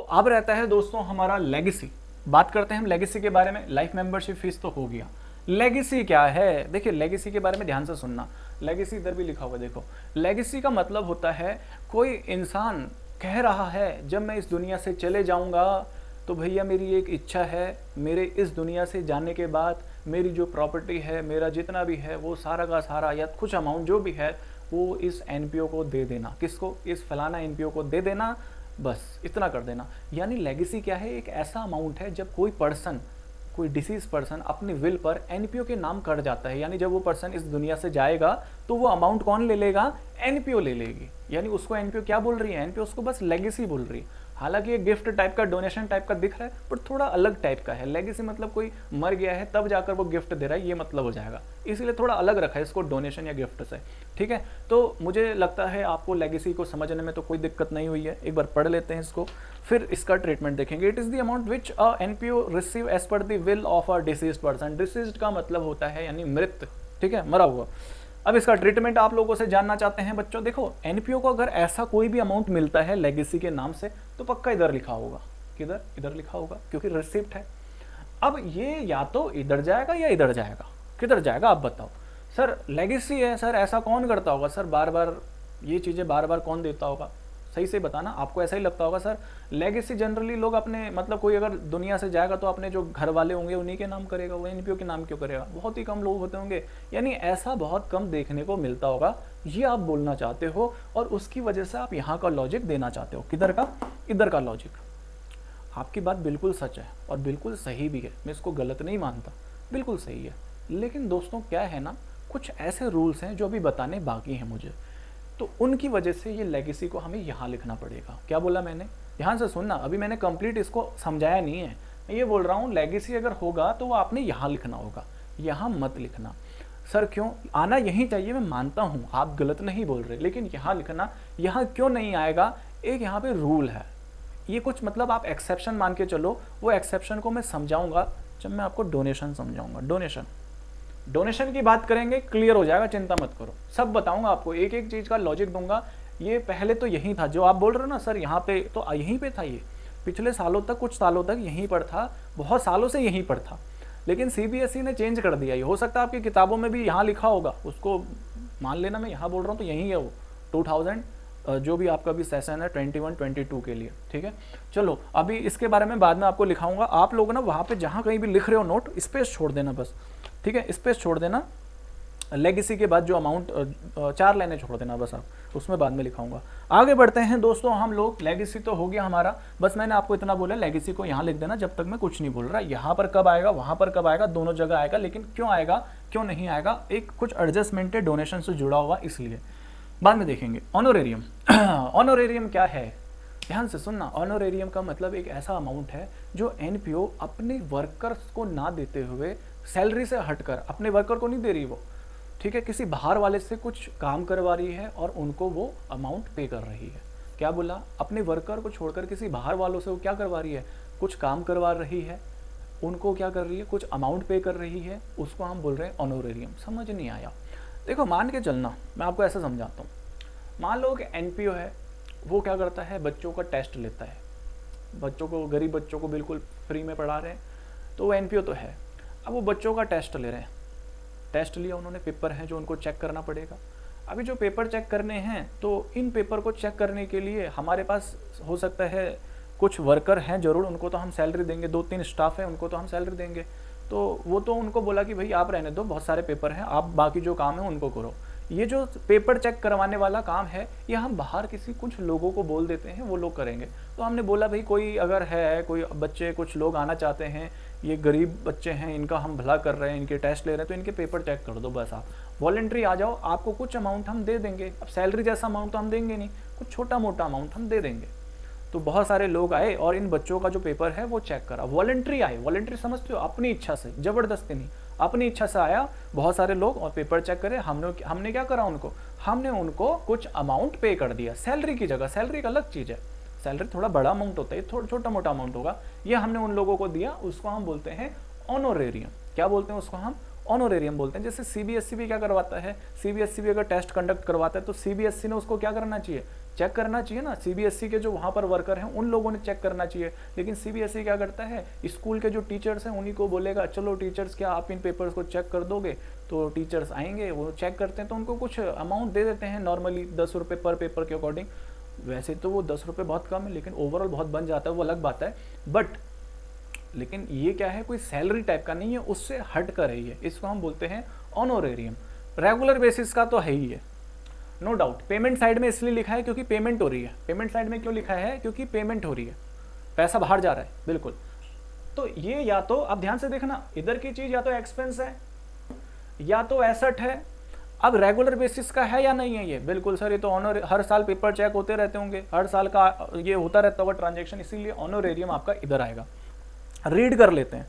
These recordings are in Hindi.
अब रहता है दोस्तों हमारा लेगेसी। बात करते हैं हम लेगेसी के बारे में। लाइफ मेंबरशिप फीस तो हो गया, लेगेसी क्या है? देखिए लेगेसी के बारे में ध्यान से सुनना। लेगेसी इधर भी लिखा हुआ देखो। लेगेसी का मतलब होता है कोई इंसान कह रहा है जब मैं इस दुनिया से चले जाऊंगा तो भैया मेरी एक इच्छा है, मेरे इस दुनिया से जाने के बाद मेरी जो प्रॉपर्टी है, मेरा जितना भी है वो सारा का सारा या कुछ अमाउंट जो भी है वो इस एनपीओ को दे देना। किसको? इस फलाना एनपीओ को दे देना, बस इतना कर देना। यानी लेगेसी क्या है? एक ऐसा अमाउंट है जब कोई पर्सन, कोई डिसीज पर्सन अपने विल पर एनपीओ के नाम कर जाता है, यानी जब वो पर्सन इस दुनिया से जाएगा तो वो अमाउंट कौन ले लेगा? एनपीओ ले लेगी। यानी उसको एनपीओ क्या बोल रही है? एनपीओ उसको बस लेगेसी बोल रही है। हालांकि ये गिफ्ट टाइप का, डोनेशन टाइप का दिख रहा है, पर थोड़ा अलग टाइप का है। लेगेसी मतलब कोई मर गया है तब जाकर वो गिफ्ट दे रहा है, ये मतलब हो जाएगा, इसीलिए थोड़ा अलग रखा है इसको डोनेशन या गिफ्ट से। ठीक है, तो मुझे लगता है आपको लेगेसी को समझने में तो कोई दिक्कत नहीं हुई है। एक बार पढ़ लेते हैं इसको, फिर इसका ट्रीटमेंट देखेंगे। It is the amount which a NPO receive as per the will of a deceased person. Deceased का मतलब होता है यानी मृत, ठीक है, मरा हुआ। अब इसका ट्रीटमेंट आप लोगों से जानना चाहते हैं बच्चों। देखो एनपीओ को अगर ऐसा कोई भी अमाउंट मिलता है लेगेसी के नाम से तो पक्का इधर लिखा होगा। किधर? इधर लिखा होगा, क्योंकि रिसिप्ट है। अब ये या तो इधर जाएगा या इधर जाएगा। किधर जाएगा आप बताओ? सर लेगेसी है सर, ऐसा कौन करता होगा सर? बार बार ये चीजें बार बार कौन देता होगा? सही से बताना, आपको ऐसा ही लगता होगा सर। लेगेसी जनरली लोग अपने, मतलब कोई अगर दुनिया से जाएगा तो अपने जो घर वाले होंगे उन्हीं के नाम करेगा, वो एनपीओ के नाम क्यों करेगा? बहुत ही कम लोग होते होंगे, यानी ऐसा बहुत कम देखने को मिलता होगा, ये आप बोलना चाहते हो। और उसकी वजह से आप यहाँ का लॉजिक देना चाहते हो। किधर का? इधर का लॉजिक। आपकी बात बिल्कुल सच है और बिल्कुल सही भी है, मैं इसको गलत नहीं मानता, बिल्कुल सही है। लेकिन दोस्तों क्या है ना, कुछ ऐसे रूल्स हैं जो अभी बताने बाकी हैं मुझे, तो उनकी वजह से ये लेगेसी को हमें यहाँ लिखना पड़ेगा। क्या बोला मैंने? ध्यान से सुनना, अभी मैंने कंप्लीट इसको समझाया नहीं है। मैं ये बोल रहा हूँ लेगेसी अगर होगा तो वो आपने यहाँ लिखना होगा, यहाँ मत लिखना। सर क्यों? आना यहीं चाहिए, मैं मानता हूँ आप गलत नहीं बोल रहे, लेकिन यहाँ लिखना। यहाँ क्यों नहीं आएगा? एक यहाँ पे रूल है, ये कुछ मतलब आप एक्सेप्शन मान के चलो। वो एक्सेप्शन को मैं समझाऊंगा जब मैं आपको डोनेशन समझाऊंगा। डोनेशन की बात करेंगे, क्लियर हो जाएगा, चिंता मत करो। सब बताऊंगा आपको, एक एक चीज का लॉजिक दूंगा। ये पहले तो यही था जो आप बोल रहे हो ना सर, यहाँ पे तो यहीं पे था। ये पिछले सालों तक, कुछ सालों तक यहीं पर था, बहुत सालों से यहीं पर था, लेकिन सीबीएसई ने चेंज कर दिया। ये हो सकता है आपकी किताबों में भी यहाँ लिखा होगा, उसको मान लेना। मैं यहाँ बोल रहा हूँ तो यही है वो 2000 जो भी आपका भी सेशन है 21-22 के लिए। ठीक है, चलो अभी इसके बारे में बाद में आपको लिखाऊंगा। आप लोग ना वहाँ पे जहाँ कहीं भी लिख रहे हो नोट, स्पेस छोड़ देना बस। ठीक है, स्पेस छोड़ देना। लेगेसी के बाद जो अमाउंट 4 लाइनें छोड़ देना बस, आप उसमें बाद में लिखाऊंगा। आगे बढ़ते हैं दोस्तों हम लोग। लेगेसी तो हो गया हमारा, बस मैंने आपको इतना बोला, लेगेसी को यहाँ लिख देना जब तक मैं कुछ नहीं बोल रहा। यहाँ पर कब आएगा, वहाँ पर कब आएगा, दोनों जगह आएगा। लेकिन क्यों आएगा, क्यों नहीं आएगा, एक कुछ एडजस्टमेंट है डोनेशन से जुड़ा हुआ, इसलिए बाद में देखेंगे। ऑनोरेरियम ऑनोरेरियम क्या है? ध्यान से सुनना। ऑनोरेरियम का मतलब एक ऐसा अमाउंट है जो एनपीओ अपने वर्कर्स को ना देते हुए, सैलरी से हटकर, अपने वर्कर को नहीं दे रही वो, ठीक है, किसी बाहर वाले से कुछ काम करवा रही है और उनको वो अमाउंट पे कर रही है। क्या बोला? अपने वर्कर को छोड़कर किसी बाहर वालों से वो क्या करवा रही है? कुछ काम करवा रही है, उनको क्या कर रही है? कुछ अमाउंट पे कर रही है, उसको हम बोल रहे हैं ऑनोरेरियम। समझ नहीं आया? देखो मान के चलना, मैं आपको ऐसा समझाता हूँ। मान लो कि एनपीओ है, वो क्या करता है? बच्चों का टेस्ट लेता है, बच्चों को, गरीब बच्चों को बिल्कुल फ्री में पढ़ा रहे हैं, तो वो एनपीओ तो है। अब वो बच्चों का टेस्ट ले रहे हैं, टेस्ट लिया उन्होंने, पेपर हैं जो उनको चेक करना पड़ेगा। अभी जो पेपर चेक करने हैं, तो इन पेपर को चेक करने के लिए हमारे पास हो सकता है कुछ वर्कर हैं जरूर, उनको तो हम सैलरी देंगे, 2-3 स्टाफ है, उनको तो हम सैलरी देंगे। तो वो तो उनको बोला कि भाई आप रहने दो, बहुत सारे पेपर हैं, आप बाकी जो काम है उनको करो। ये जो पेपर चेक करवाने वाला काम है, ये हम बाहर किसी कुछ लोगों को बोल देते हैं, वो लोग करेंगे। तो हमने बोला भाई कोई अगर है, कोई बच्चे, कुछ लोग आना चाहते हैं, ये गरीब बच्चे हैं, इनका हम भला कर रहे हैं, इनके टेस्ट ले रहे हैं, तो इनके पेपर चेक कर दो बस। आप वॉलंटरी आ जाओ, आपको कुछ अमाउंट हम दे देंगे। अब सैलरी जैसा अमाउंट तो हम देंगे नहीं, कुछ छोटा मोटा अमाउंट हम दे देंगे। तो बहुत सारे लोग आए और इन बच्चों का जो पेपर है वो चेक करा। वॉलंटरी आए, वॉलंटरी समझते हो, अपनी इच्छा से, जबरदस्ती नहीं, अपनी इच्छा से आया बहुत सारे लोग और पेपर चेक करे। हमने क्या करा उनको? हमने उनको कुछ अमाउंट पे कर दिया सैलरी की जगह। सैलरी का अलग चीज है, सैलरी थोड़ा बड़ा अमाउंट होता है, थोड़ा छोटा मोटा अमाउंट होगा। ये हमने उन लोगों को दिया, उसको हम बोलते हैं ऑनोरेरियम। क्या बोलते हैं उसको हम? ऑनोरेरियम बोलते हैं। जैसे सीबीएसई भी क्या करवाता है, सीबीएसई भी अगर टेस्ट कंडक्ट करवाता है तो सीबीएसई ने उसको क्या करना चाहिए, चेक करना चाहिए ना। सीबीएसई के जो वहाँ पर वर्कर हैं उन लोगों ने चेक करना चाहिए, लेकिन सीबीएसई क्या करता है, स्कूल के जो टीचर्स हैं उन्हीं को बोलेगा चलो टीचर्स क्या आप इन पेपर्स को चेक कर दोगे, तो टीचर्स आएंगे वो चेक करते हैं तो उनको कुछ अमाउंट दे देते हैं नॉर्मली 10 रुपये पर पेपर के अकॉर्डिंग। वैसे तो वो 10 रुपये बहुत कम है, लेकिन ओवरऑल बहुत बन जाता है, वो अलग बात है। बट लेकिन ये क्या है, कोई सैलरी टाइप का नहीं है, उससे हट कर है ये, इसको हम बोलते हैं ऑनोरेरियम। रेगुलर बेसिस का तो है ही है, नो डाउट। पेमेंट साइड में इसलिए लिखा है क्योंकि पेमेंट हो रही है। पेमेंट साइड में क्यों लिखा है, क्योंकि पेमेंट हो रही है, पैसा बाहर जा रहा है, बिल्कुल। तो ये या तो आप ध्यान से देखना, इधर की चीज या तो एक्सपेंस है या तो एसेट है। अब रेगुलर बेसिस का है या नहीं है ये, बिल्कुल सर ये तो ऑनर, हर साल पेपर चेक होते रहते होंगे, हर साल का ये होता रहता होगा ट्रांजेक्शन, इसीलिए ऑनोरेरियम आपका इधर आएगा। रीड कर लेते हैं।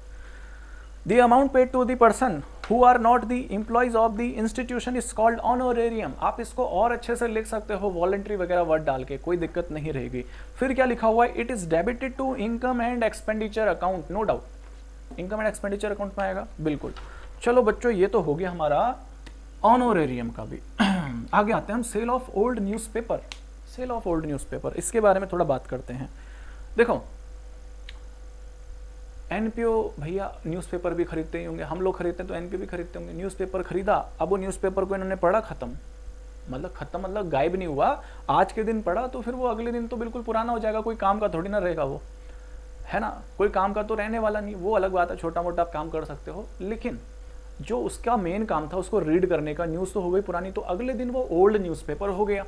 The amount paid to the person who are not the employees of the institution is called honorarium। आप इसको और अच्छे से लिख सकते हो वॉलंटरी वगैरह वर्ड डाल के, कोई दिक्कत नहीं रहेगी। फिर क्या लिखा हुआ है, it is debited to income and expenditure account, no doubt income and expenditure account में आएगा, बिल्कुल। चलो बच्चों ये तो हो गया हमारा ऑनोरेरियम का भी। आगे आते हैं हम sale of old newspaper. Sale of old newspaper, इसके बारे में थोड़ा बात करते हैं। देखो एनपीओ भैया न्यूज़पेपर भी खरीदते ही होंगे, हम लोग खरीदते हैं तो एनपीओ भी खरीदते होंगे। न्यूज़पेपर खरीदा, अब वो न्यूज़पेपर को इन्होंने पढ़ा, खत्म मतलब गायब नहीं हुआ, आज के दिन पढ़ा तो फिर वो अगले दिन तो बिल्कुल पुराना हो जाएगा, कोई काम का थोड़ी ना रहेगा वो, है ना, कोई काम का तो रहने वाला नहीं। वो अलग बात है, छोटा मोटा आप काम कर सकते हो, लेकिन जो उसका मेन काम था उसको रीड करने का, न्यूज़ तो हो गई पुरानी, तो अगले दिन वो ओल्ड न्यूज़पेपर हो गया।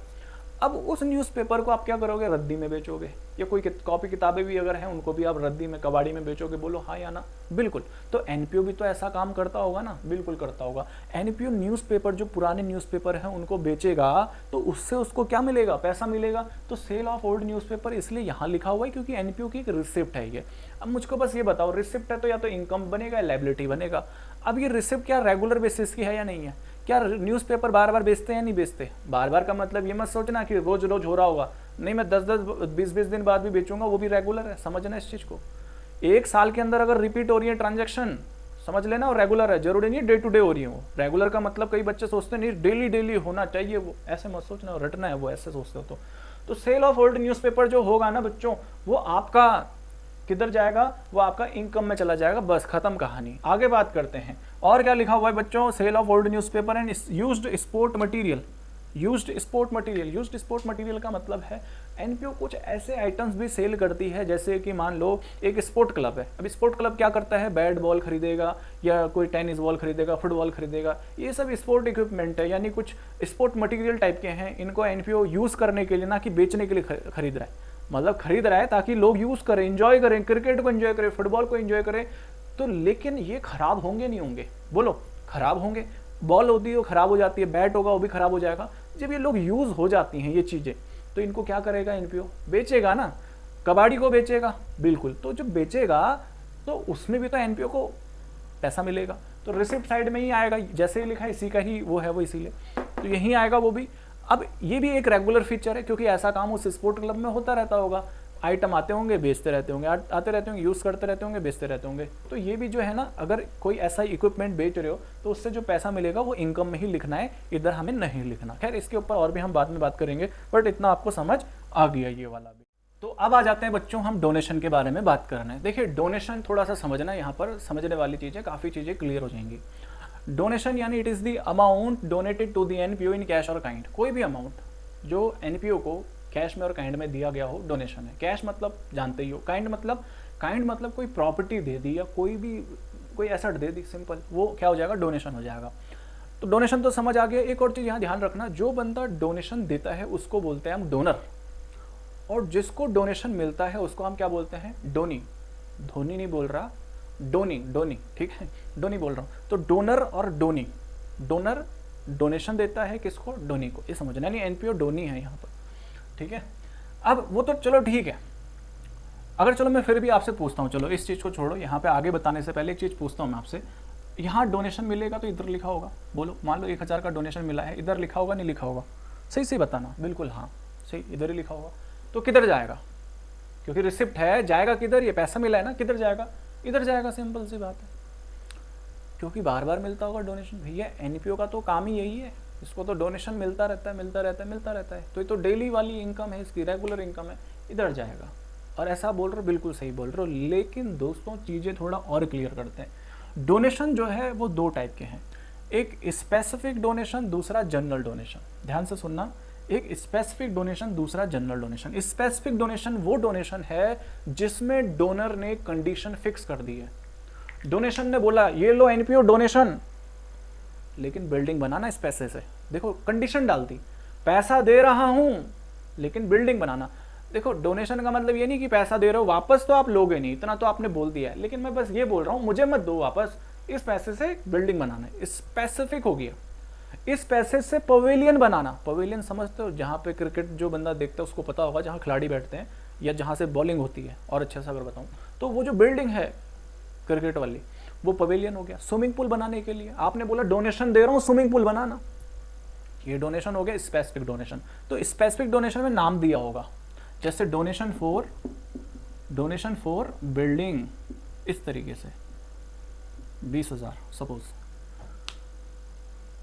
अब उस न्यूज़पेपर को आप क्या करोगे, रद्दी में बेचोगे, या कोई कॉपी किताबें भी अगर हैं उनको भी आप रद्दी में, कबाड़ी में बेचोगे, बोलो हाँ या ना, बिल्कुल। तो एनपीओ भी तो ऐसा काम करता होगा ना, बिल्कुल करता होगा। एनपीओ न्यूज़पेपर, जो पुराने न्यूज़पेपर हैं उनको बेचेगा तो उससे उसको क्या मिलेगा, पैसा मिलेगा। तो सेल ऑफ ओल्ड न्यूज़पेपर इसलिए यहाँ लिखा हुआ है क्योंकि एनपीओ की एक रिसिप्ट है ये। अब मुझको बस ये बताओ, रिसिप्ट है तो या तो इनकम बनेगा या लायबिलिटी बनेगा। अब ये रिसिप्ट क्या रेगुलर बेसिस की है या नहीं है, क्या न्यूज़पेपर बार बार बेचते हैं या नहीं बेचते। बार बार का मतलब ये मत सोचना कि रोज रोज हो रहा होगा, नहीं मैं 10-10 20-20 दिन बाद भी बेचूंगा, वो भी रेगुलर है, समझना इस चीज को। एक साल के अंदर अगर रिपीट हो रही है ट्रांजेक्शन, समझ लेना वो रेगुलर है, जरूरी नहीं डे टू डे हो रही है वो। रेगुलर का मतलब कई बच्चे सोचते नहीं डेली डेली होना चाहिए, वो ऐसे मत सोचना, रटना है वो, ऐसे सोचते हो तो सेल ऑफ ओल्ड न्यूज़पेपर जो होगा ना बच्चों, वो आपका किधर जाएगा, वो आपका इनकम में चला जाएगा, बस खत्म कहानी। आगे बात करते हैं और क्या लिखा हुआ है बच्चों, sale of old newspaper and used sport material. Used sport material का मतलब है एनपीओ कुछ ऐसे आइटम्स भी सेल करती है, जैसे कि मान लो एक स्पोर्ट क्लब है, अब स्पोर्ट क्लब क्या करता है, बैट बॉल खरीदेगा या कोई टेनिस बॉल खरीदेगा, फुटबॉल खरीदेगा, ये सब स्पोर्ट इक्विपमेंट है, यानी कुछ स्पोर्ट मटेरियल टाइप के हैं। इनको एनपीओ यूज करने के लिए, ना कि बेचने के लिए खरीद रहा है, मतलब खरीद रहा है ताकि लोग यूज करें, एंजॉय करें, क्रिकेट को एंजॉय करें, फुटबॉल को एंजॉय करें। तो लेकिन ये खराब होंगे नहीं होंगे, बोलो खराब होंगे। बॉल होती है वो खराब हो जाती है, बैट होगा वो भी खराब हो जाएगा। जब ये लोग यूज हो जाती हैं ये चीजें, तो इनको क्या करेगा एनपीओ, बेचेगा ना, कबाड़ी को बेचेगा, बिल्कुल। तो जब बेचेगा तो उसमें भी तो एनपीओ को पैसा मिलेगा, तो रिसिप्ट साइड में ही आएगा, जैसे ही लिखा है इसी का ही वो है वो, इसीलिए तो यही आएगा वो भी। अब ये भी एक रेगुलर फीचर है क्योंकि ऐसा काम उस स्पोर्ट क्लब में होता रहता होगा, आइटम आते होंगे बेचते रहते होंगे, आते रहते होंगे, यूज़ करते रहते होंगे, बेचते रहते होंगे। तो ये भी जो है ना, अगर कोई ऐसा इक्विपमेंट बेच रहे हो तो उससे जो पैसा मिलेगा वो इनकम में ही लिखना है, इधर हमें नहीं लिखना। खैर इसके ऊपर और भी हम बाद में बात करेंगे, बट इतना आपको समझ आ गया ये वाला भी। तो अब आ जाते हैं बच्चों हम डोनेशन के बारे में बात करने। देखिए डोनेशन थोड़ा सा समझना, यहाँ पर समझने वाली चीज़ें, काफ़ी चीज़ें क्लियर हो जाएंगी। डोनेशन यानी it is the amount donated to the NPO in cash और काइंड। कोई भी अमाउंट जो एनपीओ को कैश में और काइंड में दिया गया हो, डोनेशन है। कैश मतलब जानते ही हो, काइंड मतलब कोई प्रॉपर्टी दे दी या कोई एसेट दे दी, सिंपल, वो क्या हो जाएगा, डोनेशन हो जाएगा। तो डोनेशन तो समझ आ गया। एक और चीज़ यहाँ ध्यान रखना, जो बंदा डोनेशन देता है उसको बोलते हैं हम डोनर, और जिसको डोनेशन मिलता है उसको हम क्या बोलते हैं, डोनी। धोनी नहीं बोल रहा, डोनी, ठीक है, डोनी बोल रहा हूँ। तो डोनर और डोनी, डोनर डोनेशन देता है किसको, डोनी को, ये समझना, यानी एनपीओ डोनी है यहाँ पर, ठीक है। अब वो तो चलो ठीक है, अगर चलो मैं फिर भी आपसे पूछता हूँ, चलो इस चीज़ को छोड़ो, यहाँ पे आगे बताने से पहले एक चीज़ पूछता हूँ मैं आपसे, यहाँ डोनेशन मिलेगा तो इधर लिखा होगा, बोलो मान लो 1000 का डोनेशन मिला है, इधर लिखा होगा नहीं लिखा होगा, सही बताना, बिल्कुल हाँ सही, इधर ही लिखा होगा। तो किधर जाएगा, क्योंकि रिसिप्ट है, जाएगा किधर, ये पैसा मिला है ना, किधर जाएगा, इधर जाएगा, सिंपल सी बात है। क्योंकि बार बार मिलता होगा डोनेशन। भैया एनपीओ का तो काम ही यही है, इसको तो डोनेशन मिलता रहता है, मिलता रहता है, मिलता रहता है। तो ये तो डेली वाली इनकम है, इसकी रेगुलर इनकम है, इधर जाएगा। और ऐसा बोल रहे हो, बिल्कुल सही बोल रहे हो। लेकिन दोस्तों चीज़ें थोड़ा और क्लियर करते हैं। डोनेशन जो है वो दो टाइप के हैं, एक स्पेसिफिक डोनेशन, दूसरा जनरल डोनेशन। ध्यान से सुनना, एक स्पेसिफिक डोनेशन, दूसरा जनरल डोनेशन। स्पेसिफिक डोनेशन वो डोनेशन है जिसमें डोनर ने कंडीशन फिक्स कर दी है। डोनेशन ने बोला ये लो एनपीओ डोनेशन, लेकिन बिल्डिंग बनाना इस पैसे से। देखो कंडीशन डाल दी, पैसा दे रहा हूं लेकिन बिल्डिंग बनाना। देखो डोनेशन का मतलब ये नहीं कि पैसा दे रहे हो वापस तो आप लोगे नहीं, इतना तो आपने बोल दिया है, लेकिन मैं बस ये बोल रहा हूं मुझे मत दो वापस, इस पैसे से बिल्डिंग बनाना है। स्पेसिफिक हो गया। इस पैसे से पवेलियन बनाना। पवेलियन समझते हो, जहां पे क्रिकेट जो बंदा देखता है उसको पता होगा, जहां खिलाड़ी बैठते हैं या जहां से बॉलिंग होती है। और अच्छे से अगर बताऊं तो वो जो बिल्डिंग है क्रिकेट वाली, वो पवेलियन हो गया। स्विमिंग पूल बनाने के लिए आपने बोला डोनेशन दे रहा हूं स्विमिंग पूल बनाना, ये डोनेशन हो गया स्पेसिफिक डोनेशन। तो स्पेसिफिक डोनेशन में नाम दिया होगा, जैसे डोनेशन फॉर बिल्डिंग, इस तरीके से 20,000 सपोज।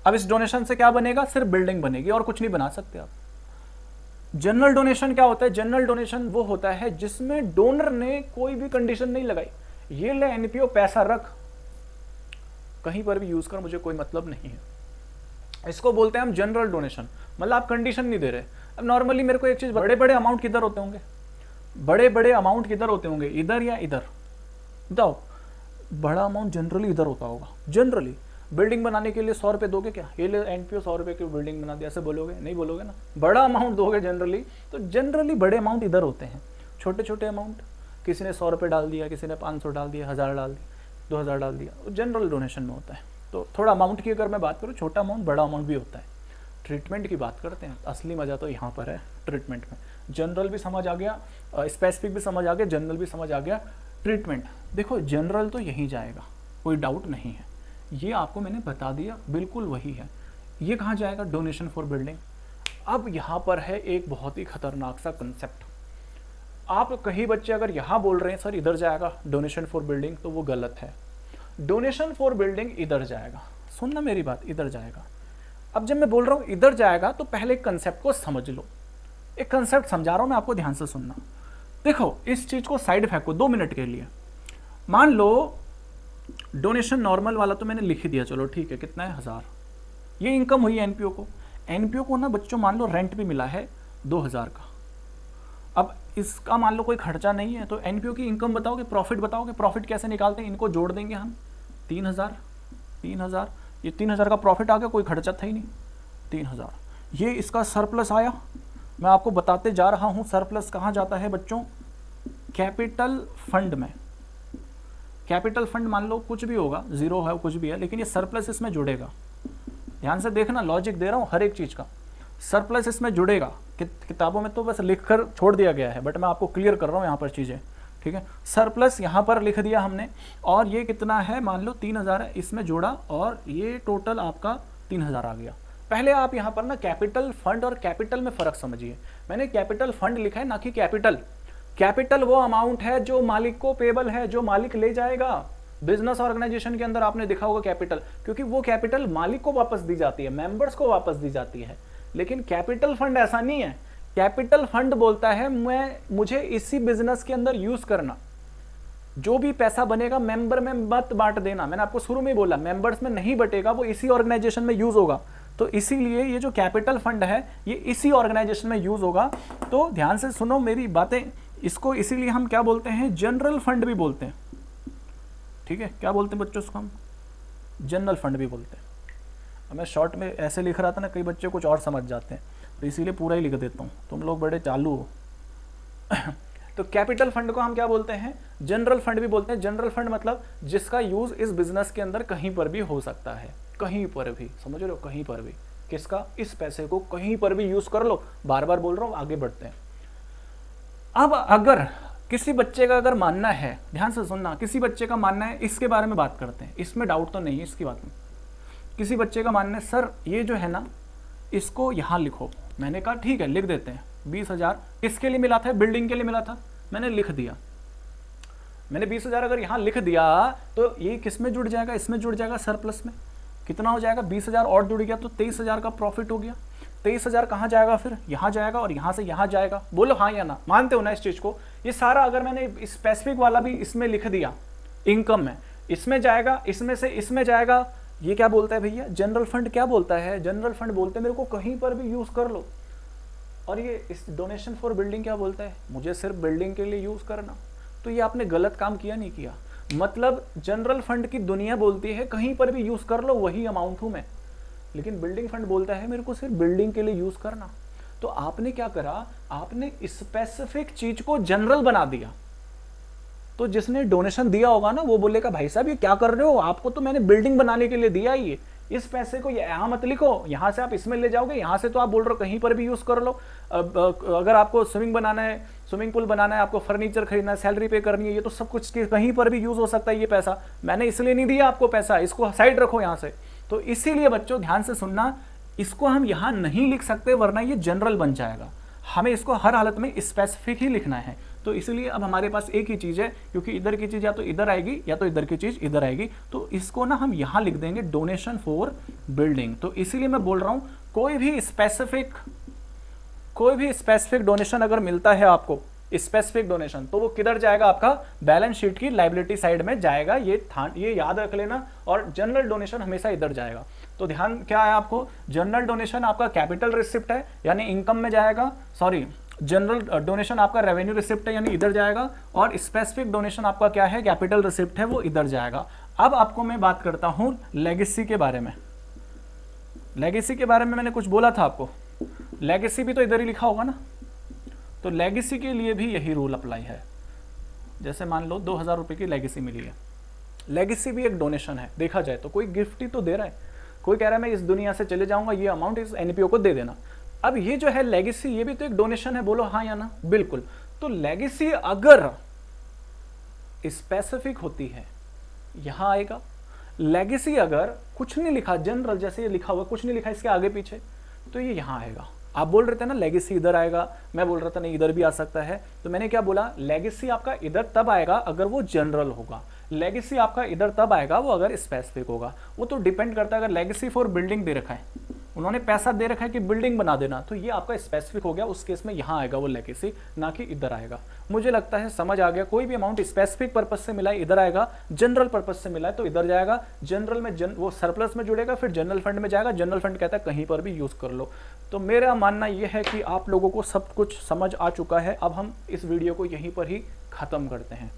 अब इस डोनेशन से क्या बनेगा, सिर्फ बिल्डिंग बनेगी और कुछ नहीं बना सकते आप। जनरल डोनेशन क्या होता है, जनरल डोनेशन वो होता है जिसमें डोनर ने कोई भी कंडीशन नहीं लगाई, ये ले एनपीओ पैसा रख, कहीं पर भी यूज कर, मुझे कोई मतलब नहीं है। इसको बोलते हैं हम जनरल डोनेशन, मतलब आप कंडीशन नहीं दे रहे। अब नॉर्मली मेरे को एक चीज, बड़े बड़े अमाउंट किधर होते होंगे, बड़े बड़े अमाउंट किधर होते होंगे, इधर या इधर, बताओ। बड़ा अमाउंट जनरली इधर होता होगा। जनरली बिल्डिंग बनाने के लिए 100 रुपए दोगे क्या, ये ले एनपीओ 100 रुपए की बिल्डिंग बना दिया, ऐसे बोलोगे, नहीं बोलोगे ना। बड़ा अमाउंट दोगे जनरली, तो जनरली बड़े अमाउंट इधर होते हैं। छोटे छोटे अमाउंट, किसी ने 100 रुपए डाल दिया, किसी ने 500 डाल दिया, 1000 डाल दिया, 2000 डाल दिया, वो जनरल डोनेशन में होता है। तो थोड़ा अमाउंट की अगर मैं बात करूँ, छोटा अमाउंट बड़ा अमाउंट भी होता है। ट्रीटमेंट की बात करते हैं, असली मजा तो यहाँ पर है ट्रीटमेंट में। जनरल भी समझ आ गया, स्पेसिफिक भी समझ आ गया, जनरल भी समझ आ गया। ट्रीटमेंट देखो, जनरल तो यहीं जाएगा, कोई डाउट नहीं है, ये आपको मैंने बता दिया, बिल्कुल वही है। ये कहाँ जाएगा, डोनेशन फॉर बिल्डिंग। अब यहाँ पर है एक बहुत ही खतरनाक सा कंसेप्ट। आप कहीं बच्चे अगर यहाँ बोल रहे हैं सर इधर जाएगा डोनेशन फॉर बिल्डिंग, तो वो गलत है। डोनेशन फॉर बिल्डिंग इधर जाएगा, सुनना मेरी बात, इधर जाएगा। अब जब मैं बोल रहा हूँ इधर जाएगा, तो पहले एक कंसेप्ट को समझ लो। एक कंसेप्ट समझा रहा हूँ मैं आपको, ध्यान से सुनना। देखो इस चीज को साइड फेंको 2 मिनट के लिए। मान लो डोनेशन नॉर्मल वाला तो मैंने लिख ही दिया, चलो ठीक है, कितना है 1000, ये इनकम हुई एनपीओ को। एनपीओ को ना बच्चों मान लो रेंट भी मिला है 2000 का। अब इसका मान लो कोई खर्चा नहीं है, तो एनपीओ की इनकम बताओगे, प्रॉफिट बताओगे। प्रॉफिट कैसे निकालते हैं, इनको जोड़ देंगे हम, 3000, ये 3000 का प्रॉफिट आ गया, कोई खर्चा था ही नहीं, 3000। ये इसका सरप्लस आया, मैं आपको बताते जा रहा हूं सरप्लस कहां जाता है बच्चों, कैपिटल फंड में। कैपिटल फंड मान लो कुछ भी होगा, जीरो है कुछ भी है, लेकिन ये सरप्लस इसमें जुड़ेगा। ध्यान से देखना, लॉजिक दे रहा हूं हर एक चीज का, सरप्लस इसमें जुड़ेगा। किताबों में तो बस लिखकर छोड़ दिया गया है, बट मैं आपको क्लियर कर रहा हूं यहाँ पर चीजें, ठीक है। सरप्लस यहाँ पर लिख दिया हमने, और ये कितना है, मान लो 3000 है, इसमें जोड़ा, और ये टोटल आपका 3000 आ गया। पहले आप यहाँ पर ना कैपिटल फंड और कैपिटल में फर्क समझिए। मैंने कैपिटल फंड लिखा है, ना कि कैपिटल। कैपिटल वो अमाउंट है जो मालिक को पेबल है, जो मालिक ले जाएगा। बिजनेस ऑर्गेनाइजेशन के अंदर आपने देखा होगा कैपिटल, क्योंकि वो कैपिटल मालिक को वापस दी जाती है, मेंबर्स को वापस दी जाती है। लेकिन कैपिटल फंड ऐसा नहीं है। कैपिटल फंड बोलता है मुझे इसी बिजनेस के अंदर यूज करना, जो भी पैसा बनेगा मेंबर में मत बांट देना। मैंने आपको शुरू में बोला मेंबर्स में नहीं बटेगा, वो इसी ऑर्गेनाइजेशन में यूज होगा। तो इसीलिए ये जो कैपिटल फंड है ये इसी ऑर्गेनाइजेशन में यूज होगा। तो ध्यान से सुनो मेरी बातें, इसको इसीलिए हम क्या बोलते हैं, जनरल फंड भी बोलते हैं, ठीक है। क्या बोलते हैं बच्चों उसको हम, जनरल फंड भी बोलते हैं। अब मैं शॉर्ट में ऐसे लिख रहा था ना, कई बच्चे कुछ और समझ जाते हैं, तो इसीलिए पूरा ही लिख देता हूँ, तुम लोग बड़े चालू हो। तो कैपिटल फंड को हम क्या बोलते हैं, जनरल फंड भी बोलते हैं। जनरल फंड मतलब जिसका यूज इस बिजनेस के अंदर कहीं पर भी हो सकता है, कहीं पर भी, समझ रहे हो, कहीं पर भी। किसका, इस पैसे को कहीं पर भी यूज कर लो। बार बार बोल रहा हूं, आगे बढ़ते हैं। अब अगर किसी बच्चे का अगर मानना है, ध्यान से सुनना, किसी बच्चे का मानना है, इसके बारे में बात करते हैं, इसमें डाउट तो नहीं है इसकी बात में। किसी बच्चे का मानना है सर ये जो है ना, इसको यहां लिखो। मैंने कहा ठीक है लिख देते हैं। 20,000 किसके लिए मिला था, बिल्डिंग के लिए मिला था, मैंने लिख दिया। मैंने 20,000 अगर यहाँ लिख दिया तो ये किस में जुड़ जाएगा, इसमें जुड़ जाएगा सरप्लस में। कितना हो जाएगा, 20,000 और जुड़ गया तो 23,000 का प्रॉफिट हो गया। 23,000 कहाँ जाएगा, फिर यहाँ जाएगा और यहाँ से यहाँ जाएगा। बोलो हाँ या ना, मानते हो ना इस चीज को। ये सारा अगर मैंने स्पेसिफिक वाला भी इसमें लिख दिया इनकम में, इसमें जाएगा, इसमें से इसमें जाएगा। ये क्या बोलता है भैया, जनरल फंड क्या बोलता है, जनरल फंड बोलते हैं मेरे को कहीं पर भी यूज कर लो। और ये इस डोनेशन फॉर बिल्डिंग क्या बोलता है, मुझे सिर्फ बिल्डिंग के लिए यूज करना। तो ये आपने गलत काम किया नहीं किया। मतलब जनरल फंड की दुनिया बोलती है कहीं पर भी यूज कर लो, वही अमाउंट हूं मैं, लेकिन बिल्डिंग फंड बोलता है मेरे को सिर्फ बिल्डिंग के लिए यूज करना। तो आपने क्या करा, आपने स्पेसिफिक चीज को जनरल बना दिया। तो जिसने डोनेशन दिया होगा ना वो बोलेगा भाई साहब ये क्या कर रहे हो, आपको तो मैंने बिल्डिंग बनाने के लिए दिया ही है, इस पैसे को यहाँ मत लिखो, यहाँ से आप इसमें ले जाओगे, यहाँ से तो आप बोल रहे हो कहीं पर भी यूज कर लो। अगर आपको स्विमिंग बनाना है, स्विमिंग पूल बनाना है, आपको फर्नीचर खरीदना है, सैलरी पे करनी है, ये तो सब कुछ कहीं पर भी यूज हो सकता है। ये पैसा मैंने इसलिए नहीं दिया आपको पैसा, इसको साइड रखो यहाँ से। तो इसीलिए बच्चों ध्यान से सुनना, इसको हम यहाँ नहीं लिख सकते वरना ये जनरल बन जाएगा। हमें इसको हर हालत में स्पेसिफिक ही लिखना है। तो इसलिए अब हमारे पास एक ही चीज है, क्योंकि इधर की चीज या तो इधर आएगी या तो इधर की चीज इधर आएगी। तो इसको ना हम यहां लिख देंगे डोनेशन फॉर बिल्डिंग। तो इसीलिए मैं बोल रहा हूं कोई भी स्पेसिफिक डोनेशन अगर मिलता है आपको, स्पेसिफिक डोनेशन, तो वो किधर जाएगा, आपका बैलेंस शीट की लायबिलिटी साइड में जाएगा। ये याद रख लेना। और जनरल डोनेशन हमेशा इधर जाएगा। तो ध्यान क्या है आपको, जनरल डोनेशन आपका कैपिटल रिसिप्ट है यानी इनकम में जाएगा, सॉरी जनरल डोनेशन आपका रेवेन्यू रिसिप्ट है यानी इधर जाएगा, और स्पेसिफिक डोनेशन आपका क्या है, कैपिटल रिसिप्ट है, वो इधर जाएगा। अब आपको मैं बात करता हूं लेगेसी के बारे में। लेगेसी के बारे में मैंने कुछ बोला था आपको, लेगेसी भी तो इधर ही लिखा होगा ना। तो लेगेसी के लिए भी यही रूल अप्लाई है। जैसे मान लो 2,000 रुपए की लेगेसी मिली है, लेगेसी भी एक डोनेशन है देखा जाए तो, कोई गिफ्ट ही तो दे रहा है। कोई कह रहा है मैं इस दुनिया से चले जाऊंगा, ये अमाउंट इस एनपीओ को दे देना। अब ये जो है लेगेसी, ये भी तो एक डोनेशन है, बोलो हाँ या ना, बिल्कुल। तो लेगेसी अगर स्पेसिफिक होती है यहां आएगा। लेगेसी अगर कुछ नहीं लिखा, जनरल जैसे ये लिखा हुआ, कुछ नहीं लिखा इसके आगे पीछे, तो ये यहां आएगा। आप बोल रहे थे ना लेगेसी इधर आएगा, मैं बोल रहा था नहीं इधर भी आ सकता है। तो मैंने क्या बोला, लेगेसी आपका इधर तब आएगा अगर वो जनरल होगा, लेगेसी आपका इधर तब आएगा वो अगर स्पेसिफिक होगा। वो तो डिपेंड करता है, अगर लेगेसी फॉर बिल्डिंग दे रखा है, उन्होंने पैसा दे रखा है कि बिल्डिंग बना देना, तो ये आपका स्पेसिफिक हो गया, उस केस में यहां आएगा वो लेगेसी, ना कि इधर आएगा। मुझे लगता है समझ आ गया। कोई भी अमाउंट स्पेसिफिक पर्पस से मिला है इधर आएगा, जनरल पर्पस से मिला है तो इधर जाएगा। जनरल में वो सरप्लस में जुड़ेगा, फिर जनरल फंड में जाएगा। जनरल फंड कहता है कहीं पर भी यूज कर लो। तो मेरा मानना यह है कि आप लोगों को सब कुछ समझ आ चुका है। अब हम इस वीडियो को यहीं पर ही खत्म करते हैं।